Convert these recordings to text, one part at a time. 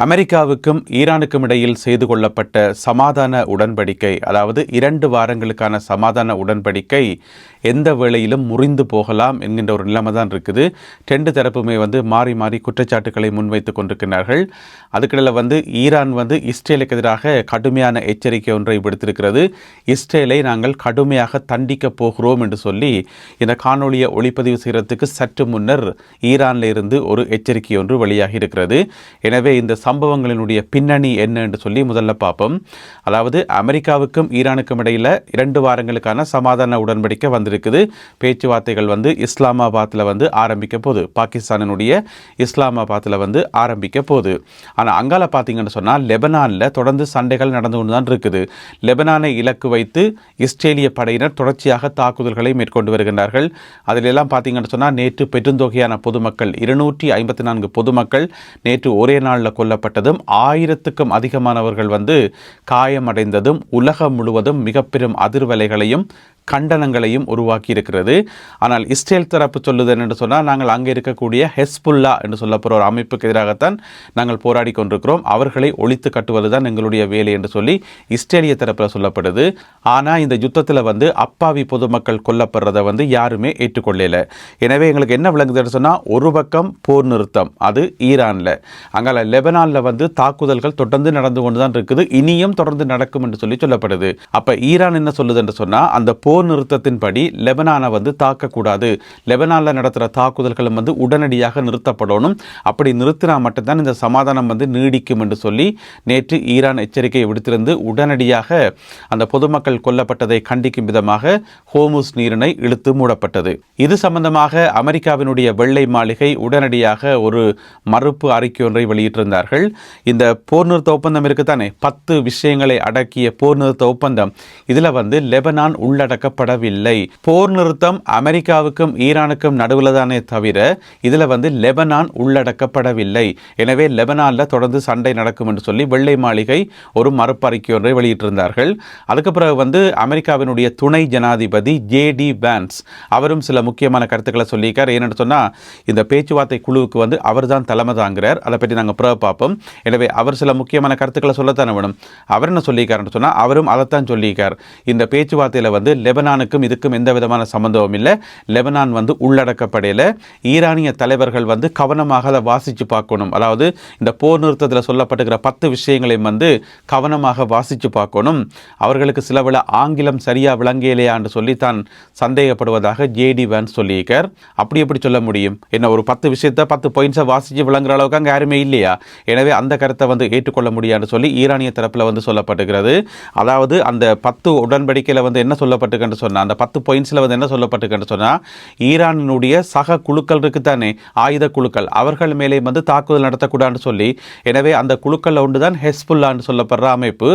அமெரிக்காவுக்கும் ஈரானுக்கும் இடையில் செய்து கொள்ளப்பட்ட சமாதான உடன்படிக்கை, அதாவது 2 வாரங்களுக்கான சமாதான உடன்படிக்கை எந்த வேளையிலும் முறிந்து போகலாம் என்கின்ற ஒரு நிலைமை தான் இருக்குது. 2 தரப்புமே மாறி மாறி குற்றச்சாட்டுக்களை முன்வைத்துக் கொண்டிருக்கிறார்கள். அதுக்கிடையில் ஈரான் இஸ்ரேலுக்கு எதிராக கடுமையான எச்சரிக்கை ஒன்றை விடுத்திருக்கிறது. இஸ்ரேலை நாங்கள் கடுமையாக தண்டிக்கப் போகிறோம் என்று சொல்லி இந்த காணொலியை ஒளிப்பதிவு செய்கிறதுக்கு சற்று முன்னர் ஈரானில் இருந்து ஒரு எச்சரிக்கை ஒன்று வெளியாகி இருக்கிறது. எனவே இந்த சம்பவங்களினுடைய பின்னணி என்ன என்று சொல்லி முதல்ல பார்ப்போம். அதாவது அமெரிக்காவுக்கும் ஈரானுக்கும் இடையில் 2 வாரங்களுக்கான சமாதான உடன்படிக்கை வந்திருக்குது. பேச்சுவார்த்தைகள் இஸ்லாமாபாத்தில் ஆரம்பிக்க போகுது. பாகிஸ்தானினுடைய இஸ்லாமாபாத்தில் ஆரம்பிக்க போகுது. ஆனால் அங்கால பார்த்தீங்கன்னு சொன்னால் லெபனானில் தொடர்ந்து சண்டைகள் நடந்து கொண்டு தான் இருக்குது. லெபனானை இலக்கு வைத்து இஸ்ரேலிய படையினர் தொடர்ச்சியாக தாக்குதல்களை மேற்கொண்டு வருகின்றார்கள். அதிலெல்லாம் பார்த்தீங்கன்னு சொன்னால் நேற்று பெருந்தொகையான பொதுமக்கள் 254 பொதுமக்கள் நேற்று ஒரே நாளில் கொல்லப்பட்டதும் 1000க்கும் அதிகமானவர்கள் காயமடைந்ததும் உலகம் முழுவதும் மிக பெரும் அதிர்வலைகளையும் கண்டனங்களையும் உருவாக்கி இருக்கிறது. ஆனால் இஸ்ரேல் தரப்பு சொல்லுது என்று சொன்னால், நாங்கள் அங்கே இருக்கக்கூடிய ஹெஸ்புல்லா என்று சொல்லப்படுற ஒரு அமைப்புக்கு எதிராகத்தான் நாங்கள் போராடி கொண்டிருக்கிறோம், அவர்களை ஒழித்து கட்டுவது தான் எங்களுடைய வேலை என்று சொல்லி இஸ்ரேலிய தரப்பில் சொல்லப்படுது. ஆனால் இந்த யுத்தத்தில் அப்பாவி பொதுமக்கள் கொல்லப்படுறதை யாருமே ஏற்றுக்கொள்ளல. எனவே எங்களுக்கு என்ன விளங்குதுன்னு சொன்னால், ஒரு பக்கம் போர் நிறுத்தம், அது ஈரானில், அங்கே லெபனானில் தாக்குதல்கள் தொடர்ந்து நடந்து கொண்டு தான் இருக்குது, இனியும் தொடர்ந்து நடக்கும் என்று சொல்லி சொல்லப்படுது. அப்போ ஈரான் என்ன சொல்லுது என்று சொன்னால், அந்த போர் நிறுத்தத்தின்படி லெபனானை தாக்கக்கூடாது, லெபனானில் நடத்துகிற தாக்குதல்களும் உடனடியாக நிறுத்தப்படணும், அப்படி நிறுத்தினா மட்டும்தான் இந்த சமாதானம் நீடிக்கும் என்று சொல்லி நேற்று ஈரான் எச்சரிக்கையை விடுத்திருந்து உடனடியாக அந்த பொதுமக்கள் கொல்லப்பட்டதை கண்டிக்கும் விதமாக ஹோர்முஸ் நீரிணை இழுத்து மூடப்பட்டது. இது சம்பந்தமாக அமெரிக்காவினுடைய வெள்ளை மாளிகை உடனடியாக ஒரு மறுப்பு அறிக்கை ஒன்றை வெளியிட்டிருந்தார்கள். இந்த போர் நிறுத்த ஒப்பந்தம் இருக்குதானே, 10 விஷயங்களை அடக்கிய போர் நிறுத்த ஒப்பந்தம், இதில் லெபனான் உள்ளடக்கப்படவில்லை. போர் நிறுத்தம் அமெரிக்காவுக்கும் ஈரானுக்கும் நடுவில் தானே தவிர இதில் லெபனான் உள்ளடக்கப்படவில்லை. எனவே லெபனானில் தொடர்ந்து சண்டை நடக்கும் என்று சொல்லி வெள்ளை மாளிகை ஒரு மறுப்பறிக்கை ஒன்றை வெளியிட்டிருந்தார்கள். அதுக்கு பிறகு அமெரிக்காவினுடைய துணை ஜனாதிபதி JD Vance அவரும் சில முக்கியமான கருத்துக்களை சொல்லியிருக்கார். ஏன்னு சொன்னால், இந்த பேச்சுவார்த்தை குழுவுக்கு அவர் தான் தலைமை தாங்கிறார். அதை பற்றி நாங்கள் பிறகு பார்ப்போம். எனவே அவர் சில முக்கியமான கருத்துக்களை சொல்லத்தானே வேணும். அவர் என்ன சொல்லியிருக்காருன்னு சொன்னால், அவரும் அதைத்தான் சொல்லியிருக்கார். இந்த பேச்சுவார்த்தையில் லெபனானுக்கும் இதுக்கும் எந்த விதமான சம்பந்தமும் இல்லை, லெபனான் உள்ளடக்கப்படையில் ஈரானிய தலைவர்கள் கவனமாக அதை வாசித்து பார்க்கணும். அதாவது இந்த போர் நிறுத்தத்தில் சொல்லப்பட்டுக்கிற 10 விஷயங்களையும் கவனமாக வாசித்து பார்க்கணும். அவர்களுக்கு சில விட ஆங்கிலம் சரியா விளங்கலையான்னு சொல்லி தான் சந்தேகப்படுவதாக JD Vance சொல்லியிருக்கார். அப்படி எப்படி சொல்ல முடியும்? என்ன ஒரு 10 விஷயத்தை 10 பாயிண்ட்ஸை வாசித்து விளங்குற அளவுக்கு அங்கே யாருமே இல்லையா? எனவே அந்த கருத்தை ஏற்றுக்கொள்ள முடியாதுன்னு சொல்லி ஈரானிய தரப்பில் சொல்லப்பட்டுகிறது. அதாவது அந்த 10 உடன்படிக்கையில் என்ன சொல்லப்பட்டிருக்குன்னு சொன்னால், அந்த 10 பாயிண்ட்ஸில் என்ன சொல்லப்பட்டிருக்குன்னு சொன்னால், ஈரானினுடைய சக குழுக்கள் இருக்குதானே, ஆயுத குழுக்கள், அவர்கள் மேலே தாக்குதல் நடத்தக்கூடாதுன்னு சொல்லி, எனவே அந்த குழுக்களில் ஒன்று தான் ஹெஸ்புல்லான்னு சொல்லப்படுற அமைப்பு.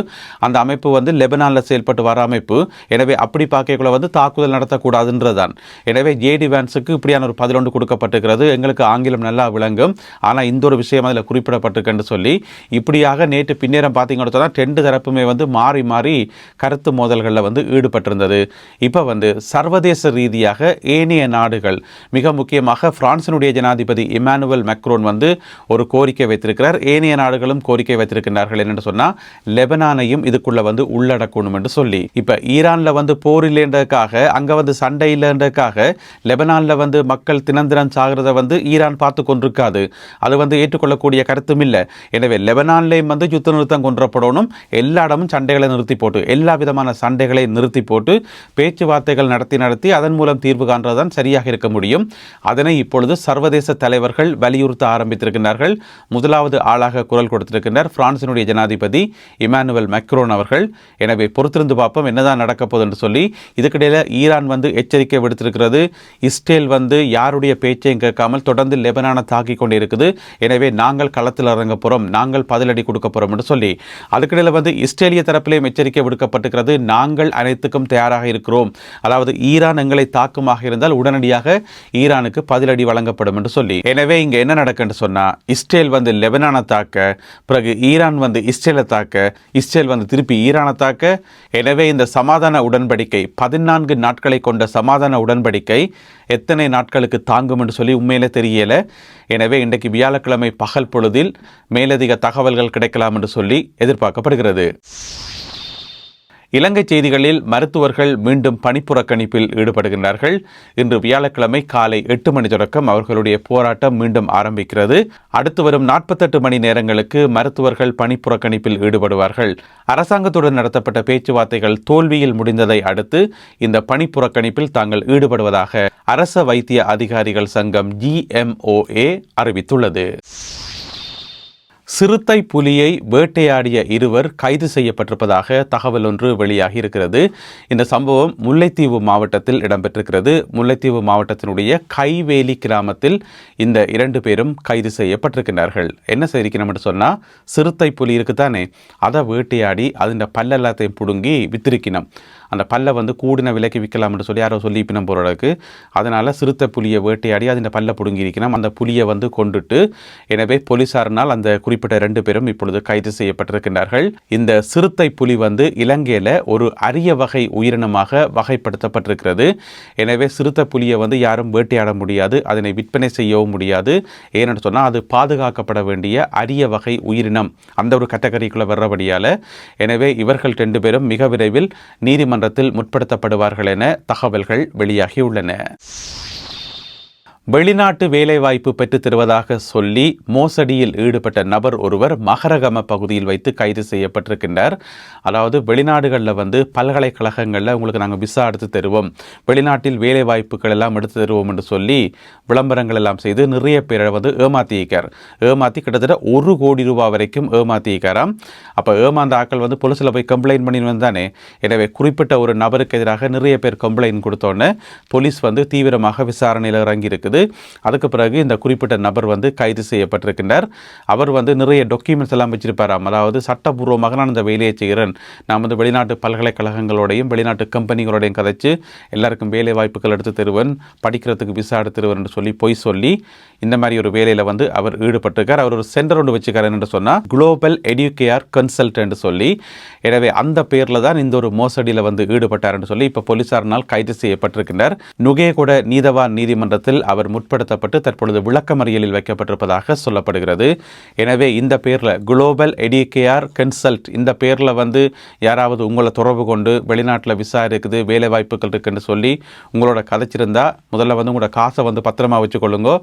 அந்த அமைப்பு லெபனானில் செயல்பட்டு வர அமைப்பு. எனவே அப்படி பார்க்கக்குள்ள தாக்குதல் நடத்தக்கூடாதுன்றதான். எனவே JD Vanceக்கு இப்படியான ஒரு 11 கொடுக்கப்பட்டிருக்கிறது. எங்களுக்கு ஆங்கிலம் நல்லா விளங்கும், ஆனால் இந்த ஒரு விஷயம் அதில் குறிப்பிடப்பட்டிருக்குன்னு சொல்லி இப்படியாக நேற்று பின்னேரம் பார்த்தீங்கன்னு சொன்னால் 2 தரப்புமே மாறி மாறி கருத்து மோதல்களில் ஈடுபட்டிருந்தது. இப்போ சர்வதேச ரீதியாக ஏனைய நாடுகள், மிக முக்கியமாக பிரான்சினுடைய ஜனாதிபதி இமானுவேல் மேக்ரோன் ஒரு கோரிக்கை வைத்திருக்கிறார். ஏனைய நாடுகளும் கோரிக்கை வைத்திருக்கிறார்கள். என்னென்னு சொன்னால், லெபனானையும் இதுக்குள்ள உள்ளடக்கணும் என்று சொல்லி. இப்போ ஈரானில் போர் இல்லைன்றதுக்காக, அங்கே சண்டை இல்லைன்றதுக்காக லெபனானில் மக்கள் தினம் சாகிறத ஈரான் பார்த்து கொண்டிருக்காது. அது ஏற்றுக்கொள்ளக்கூடிய கருத்தும் இல்லை. எனவே லெபனான்லேயும் யுத்த நிறுத்தம் கொன்றப்படணும், எல்லா இடமும் சண்டைகளை நிறுத்தி போட்டு, எல்லா விதமான சண்டைகளை நிறுத்தி போட்டு பேச்சுவார்த்தைகள் நடத்தி அதன் மூலம் தீர்வு காண்றதுதான் சரியாக இருக்க முடியும். அதனை இப்பொழுது சர்வதேச தலைவர்கள் வலியுறுத்த ஆரம்பித்திருக்கிறார்கள். முதலாவது ஆளாக குரல் கொடுத்திருக்கிறார் பிரான்சினுடைய ஜனாதிபதி இமானுவேல் மேக்ரோன் அவர்கள். எனவே பொறுத்திருந்து பார்ப்போம் என்னதான் நடக்க போகுது என்று சொல்லி. இதுக்கிடையில் ஈரான் எச்சரிக்கை விடுத்திருக்கிறது. இஸ்ரேல் யாருடைய பேச்சையும் கேட்காமல் தொடர்ந்து லெபனானை தாக்கி கொண்டே இருக்குது. எனவே நாங்கள் களத்தில் இறங்க போகிறோம், நாங்கள் பதிலடி கொடுக்க போகிறோம் என்று சொல்லி. அதுக்கிடையில் இஸ்ரேலிய தரப்பிலேயும் எச்சரிக்கை விடுக்கப்பட்டிருக்கிறது. நாங்கள் அனைத்துக்கும் தயாராக இருக்கிறோம், அதாவது ஈரான் எங்களை தாக்குமாக இருந்தால் உடனடியாக ஈரானுக்கு பதிலடி வழங்கப்படும் என்று சொல்லி. எனவே இங்க என்ன நடக்குன்னு சொன்னா, இஸ்ரேல் வந்து லெபனானை தாக்க, பிறகு ஈரான் வந்து இஸ்ரேலை தாக்க, இஸ்ரேல் வந்து திருப்பி ஈரானை தாக்க. எனவே இந்த சமாதான உடன்படிக்கை 14 நாட்களை கொண்ட சமாதான உடன்படிக்கை எத்தனை நாட்களுக்கு தாங்கும் என்று சொல்லி உண்மையிலே தெரியல. எனவே இன்றைக்கு வியாழக்கிழமை பகல் பொழுதில் மேலதிக தகவல்கள் கிடைக்கலாம் என்று சொல்லி எதிர்பார்க்கப்படுகிறது. இலங்கை செய்திகளில் மருத்துவர்கள் மீண்டும் பணிப்புறக்கணிப்பில் ஈடுபடுகின்றார்கள். இன்று வியாழக்கிழமை காலை 8 மணி தொடக்கம் அவர்களுடைய போராட்டம் மீண்டும் ஆரம்பிக்கிறது. அடுத்து வரும் 48 மணி நேரங்களுக்கு மருத்துவர்கள் பணிப்புறக்கணிப்பில் ஈடுபடுவார்கள். அரசாங்கத்துடன் நடத்தப்பட்ட பேச்சுவார்த்தைகள் தோல்வியில் முடிந்ததை அடுத்து இந்த பணிப்புறக்கணிப்பில் தாங்கள் ஈடுபடுவதாக அரச வைத்திய அதிகாரிகள் சங்கம் GMOA அறிவித்துள்ளது. சிறுத்தை புலியை வேட்டையாடிய இருவர் கைது செய்யப்பட்டிருப்பதாக தகவல் ஒன்று வெளியாகி இருக்கிறது. இந்த சம்பவம் முல்லைத்தீவு மாவட்டத்தில் இடம்பெற்றிருக்கிறது. முல்லைத்தீவு மாவட்டத்தினுடைய கைவேலி கிராமத்தில் இந்த 2 பேரும் கைது செய்யப்பட்டிருக்கிறார்கள். என்ன செய்திருக்கணும்னு சொன்னால், சிறுத்தை புலி இருக்குதானே, அதை வேட்டையாடி அதன் பல்லெல்லாத்தையும் பிடுங்கி வித்திருக்கணும். அந்த பல்லை வந்து கூடின விலைக்கு விற்கலாம்னு சொல்லி யாரோ சொல்லி பின்னம் போகிறதுக்கு, அதனால் சிறுத்தை புலியை வேட்டையாடி அதன் பல்லை பிடுங்கி இருக்கணும். அந்த புலியை வந்து கொண்டுட்டு, எனவே போலீசாரினால் அந்த குறிப்பிட்ட 2 பேரும் இப்பொழுது கைது செய்யப்பட்டிருக்கின்றார்கள். இந்த சிறுத்தை புலி வந்து இலங்கையில் ஒரு அரிய வகை உயிரினமாக வகைப்படுத்தப்பட்டிருக்கிறது. எனவே சிறுத்தை புலியை வந்து யாரும் வேட்டையாட முடியாது, அதனை விற்பனை செய்யவும் முடியாது. ஏன்னு சொன்னால் அது பாதுகாக்கப்பட வேண்டிய அரிய வகை உயிரினம், அந்த ஒரு கேட்டகரிக்குள்ளே வர்றபடியால். எனவே இவர்கள் 2 பேரும் மிக விரைவில் நீதிமன்றத்தில் முற்படுத்தப்படுவார்கள் என தகவல்கள் வெளியாகியுள்ளன. வெளிநாட்டு வேலைவாய்ப்பு பெற்றுத் தருவதாக சொல்லி மோசடியில் ஈடுபட்ட நபர் ஒருவர் மகரகம பகுதியில் வைத்து கைது செய்யப்பட்டிருக்கின்றார். அதாவது வெளிநாடுகளில் வந்து பல்கலைக்கழகங்களில் உங்களுக்கு நாங்கள் விசா எடுத்து தருவோம், வெளிநாட்டில் வேலைவாய்ப்புகள் எல்லாம் எடுத்து தருவோம் என்று சொல்லி விளம்பரங்கள் எல்லாம் செய்து நிறைய பேரை வந்து ஏமாற்றி கிட்டத்தட்ட 1 கோடி ரூபாய் வரைக்கும் ஏமாத்தியிருக்காராம். அப்போ ஏமாந்த ஆக்கள் வந்து போலீஸில் போய் கம்ப்ளைண்ட் பண்ணி வந்தானே. எனவே குறிப்பிட்ட ஒரு நபருக்கு எதிராக நிறைய பேர் கம்ப்ளைண்ட் கொடுத்தோன்னே போலீஸ் வந்து தீவிரமாக விசாரணையில் இறங்கி இருக்குது. அதுக்கு பிறகு இந்த குறிப்பிட்ட நபர் வந்து கைது செய்யப்பட்டிருக்கின்றார். அவர் வந்து நிறைய டாக்குமெண்ட்ஸ் எல்லாம் வச்சிருப்பாராம். அதாவது சட்டபூர்வமாக நான் இந்த வேலையை செய்கிறேன், நான் வந்து வெளிநாட்டு பல்கலைக்கழகங்களோடையும் வெளிநாட்டு கம்பெனிகளோடையும் கதைச்சு எல்லாருக்கும் வேலை வாய்ப்புகள் எடுத்து தருவேன், படிக்கிறதுக்கு விசா எடுத்து தருவேன் என்று சொல்லி பொய் சொல்லி இந்த மாதிரி ஒரு வேலையில் வந்து அவர் ஈடுபட்டிருக்கார். அவர் ஒரு சென்டர் ஒன்று வச்சுக்கார் என்று சொன்னால் குளோபல் எடியூகேர் கன்சல்டன்ட் சொல்லி. எனவே அந்த பேரில் தான் இந்த ஒரு மோசடியில் வந்து ஈடுபட்டார் என்று சொல்லி இப்போ போலீசாரினால் கைது செய்யப்பட்டிருக்கின்றார். நுகேகொட நீதவான் நீதிமன்றத்தில் அவர் முற்படுத்தப்பட்டு தற்பொழுது விளக்கமறியலில் வைக்கப்பட்டிருப்பதாக சொல்லப்படுகிறது. எனவே இந்த பேரில் குளோபல் எடியூகேர் கன்சல்ட் இந்த பேரில் வந்து யாராவது உங்களை தொடர்பு கொண்டு வெளிநாட்டில் விசா இருக்குது, வேலை வாய்ப்புகள் இருக்குன்னு சொல்லி உங்களோட கதைச்சிருந்தா முதல்ல வந்து உங்களோட காசை வந்து பத்திரமா வச்சுக்கொள்ளுங்க.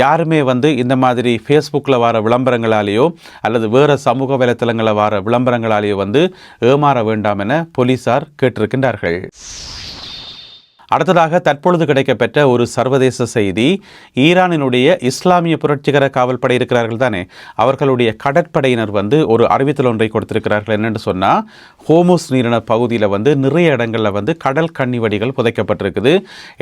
யாருமே வந்து இந்த மாதிரி ஃபேஸ்புக்கில் வர விளம்பரங்களாலேயோ அல்லது வேறு சமூக வலைத்தளங்களில் வர விளம்பரங்களாலேயோ வந்து ஏமாற வேண்டாம் என போலீசார் கேட்டிருக்கின்றார்கள். அடுத்ததாக தற்பொழுது கிடைக்கப்பெற்ற ஒரு சர்வதேச செய்தி, ஈரானினுடைய இஸ்லாமிய புரட்சிகர காவல்படை இருக்கிறார்கள் தானே, அவர்களுடைய கடற்படையினர் வந்து ஒரு அறிவித்தல் ஒன்றை கொடுத்திருக்கிறார்கள். என்னென்னு சொன்னால், ஹோமுஸ் நீரின பகுதியில் வந்து நிறைய இடங்களில் வந்து கடல் கன்னிவடிகள் புதைக்கப்பட்டிருக்குது.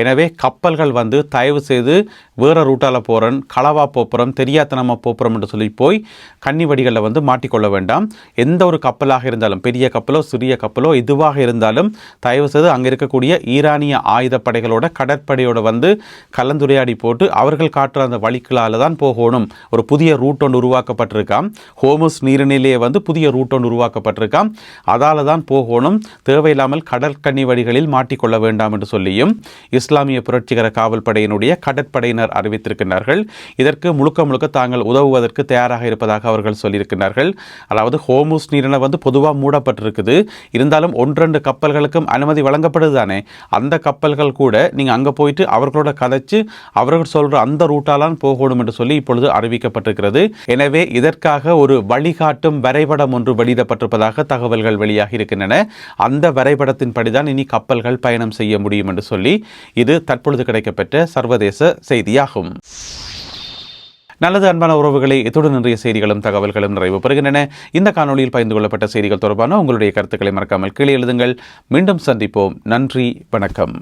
எனவே கப்பல்கள் வந்து தயவு செய்து வேறு ரூட்டால் போகிறோம், களவா போப்புறம், தெரியாத்தனமாக போப்புறம் என்று சொல்லி போய் கன்னிவடிகளில் வந்து மாட்டிக்கொள்ள வேண்டாம். எந்த ஒரு கப்பலாக இருந்தாலும், பெரிய கப்பலோ சிறிய கப்பலோ எதுவாக இருந்தாலும் தயவு செய்து அங்கே இருக்கக்கூடிய ஈரானிய ஆயுதப்படைகளோட கடற்படையோட வந்து கலந்துரையாடி போட்டு அவர்கள் காட்டுற அந்த வழிகளால் தான் போகணும். ஒரு புதிய ரூட் ஒன்று உருவாக்கப்பட்டிருக்காம். ஹோமுஸ் நீரினிலேயே வந்து புதிய ரூட் ஒன்று உருவாக்கப்பட்டிருக்காம். அதால தான் போகணும், தேவையில்லாமல் கடற்கன்னி வழிகளில் மாட்டிக்கொள்ள வேண்டாம் என்று சொல்லியும் இஸ்லாமிய புரட்சிகர காவல்படையினுடைய கடற்படையினர் அறிவித்திருக்கிறார்கள். இதற்கு முழுக்க தாங்கள் உதவுவதற்கு தயாராக இருப்பதாக அவர்கள் சொல்லியிருக்கிறார்கள். அதாவது ஹோமுஸ் நீரினை வந்து பொதுவாக மூடப்பட்டிருக்குது, இருந்தாலும் 1-2 கப்பல்களுக்கும் அனுமதி வழங்கப்படுது தானே. அந்த கப்பல்கள் கூட நீங்கள் அங்கே போயிட்டு அவர்களோட கதைச்சு அவர்கள் சொல்கிற அந்த ரூட்டாலான் போகணும் என்று சொல்லி இப்பொழுது அறிவிக்கப்பட்டிருக்கிறது. எனவே இதற்காக ஒரு வழிகாட்டும் வரைபடம் ஒன்று வெளியிடப்பட்டிருப்பதாக தகவல்கள் வெளியாகி இருக்கின்றன. அந்த வரைபடத்தின் படிதான் இனி கப்பல்கள் பயணம் செய்ய முடியும் என்று சொல்லி இது தற்பொழுது கிடைக்கப்பெற்ற சர்வதேச செய்தியாகும். நல்லது அன்பான உறவுகளை, இத்துடன் இன்றைய செய்திகளும் தகவல்களும் நிறைவு பெறுகின்றன. இந்த காணொலியில் பகிர்ந்து கொள்ளப்பட்ட செய்திகள் தொடர்பான உங்களுடைய கருத்துக்களை மறக்காமல் கீழே எழுதுங்கள். மீண்டும் சந்திப்போம். நன்றி, வணக்கம்.